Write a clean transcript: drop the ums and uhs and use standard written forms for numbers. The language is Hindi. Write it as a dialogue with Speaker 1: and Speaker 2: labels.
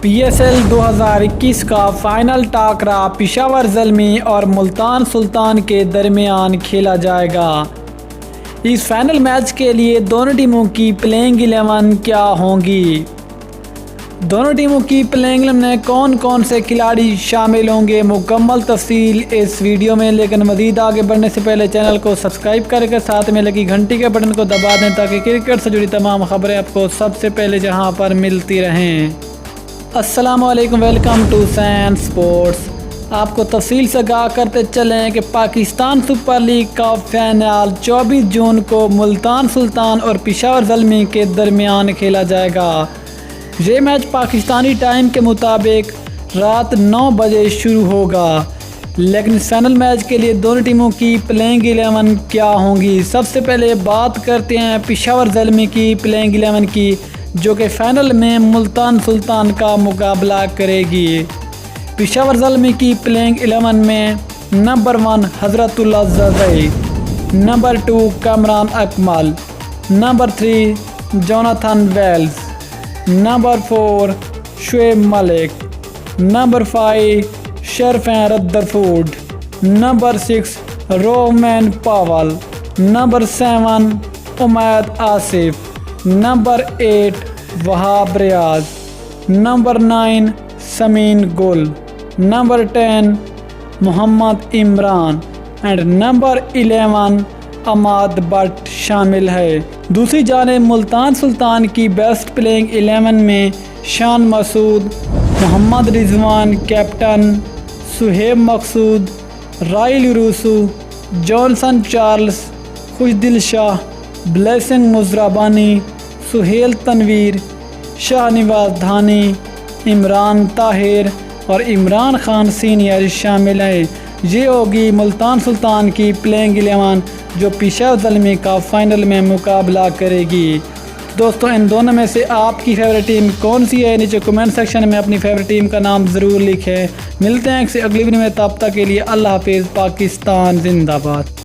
Speaker 1: PSL 2021 का फाइनल टाकरा पेशावर ज़ल्मी और मुल्तान सुल्तान के दरमियान खेला जाएगा। इस फाइनल मैच के लिए दोनों टीमों की प्लेइंग 11 क्या होंगी, दोनों टीमों की प्लेइंग 11 में कौन कौन से खिलाड़ी शामिल होंगे, मुकम्मल तफसील इस वीडियो में। लेकिन मज़ीद आगे बढ़ने से पहले चैनल को सब्सक्राइब करके साथ में लगी घंटी के बटन को दबा दें ताकि क्रिकेट से जुड़ी तमाम खबरें आपको सबसे पहले जहां पर मिलती रहें। अस्सलाम वालेकुम, वेलकम टू सैन स्पोर्ट्स। आपको तफसील से आगाह करते चलें कि पाकिस्तान सुपर लीग का फाइनल 24 जून को मुल्तान सुल्तान और पेशावर ज़ल्मी के दरमियान खेला जाएगा। ये मैच पाकिस्तानी टाइम के मुताबिक रात 9 बजे शुरू होगा। लेकिन इस फाइनल मैच के लिए दोनों टीमों की प्लेइंग 11 क्या होंगी। सबसे पहले बात करते हैं पेशावर ज़ल्मी की प्लेइंग 11 की, जो कि फ़ाइनल में मुल्तान सुल्तान का मुकाबला करेगी। पेशावर ज़ल्मी की प्लेइंग 11 में number 1 Hazratullah Zazai, number 2 Kamran Akmal, number 3 Jonathan Wells, number 4 Shoaib Malik, number 5 Sherfane Rutherford, number 6 Rovman Powell, number 7 Umaid Asif, number 8 Wahab Riaz, number 9 Sameen Gul, number 10 Mohammad Imran and number 11 Amad Butt शामिल है। दूसरी जानिब मुल्तान सुल्तान की बेस्ट प्लेइंग 11 में शान मसूद, मोहम्मद रिजवान कैप्टन, सुहेब मकसूद, राइल यूरुसू, जॉनसन चार्ल्स, खुशदिल शाह, ब्लेसिंग मुजराबानी, सुहेल तनवीर, शाहनवाज धानी, इमरान ताहिर और इमरान खान सीनियर शामिल है। ये होगी मुल्तान सुल्तान की प्लेइंग 11 जो पेशावर ज़ल्मी का फाइनल में मुकाबला करेगी। दोस्तों, इन दोनों में से आपकी फेवरेट टीम कौन सी है? नीचे कमेंट सेक्शन में अपनी फेवरेट टीम का नाम ज़रूर लिखें। मिलते हैं अगली वीडियो में, तब तक के लिए अल्लाह हाफिज़। पाकिस्तान जिंदाबाद।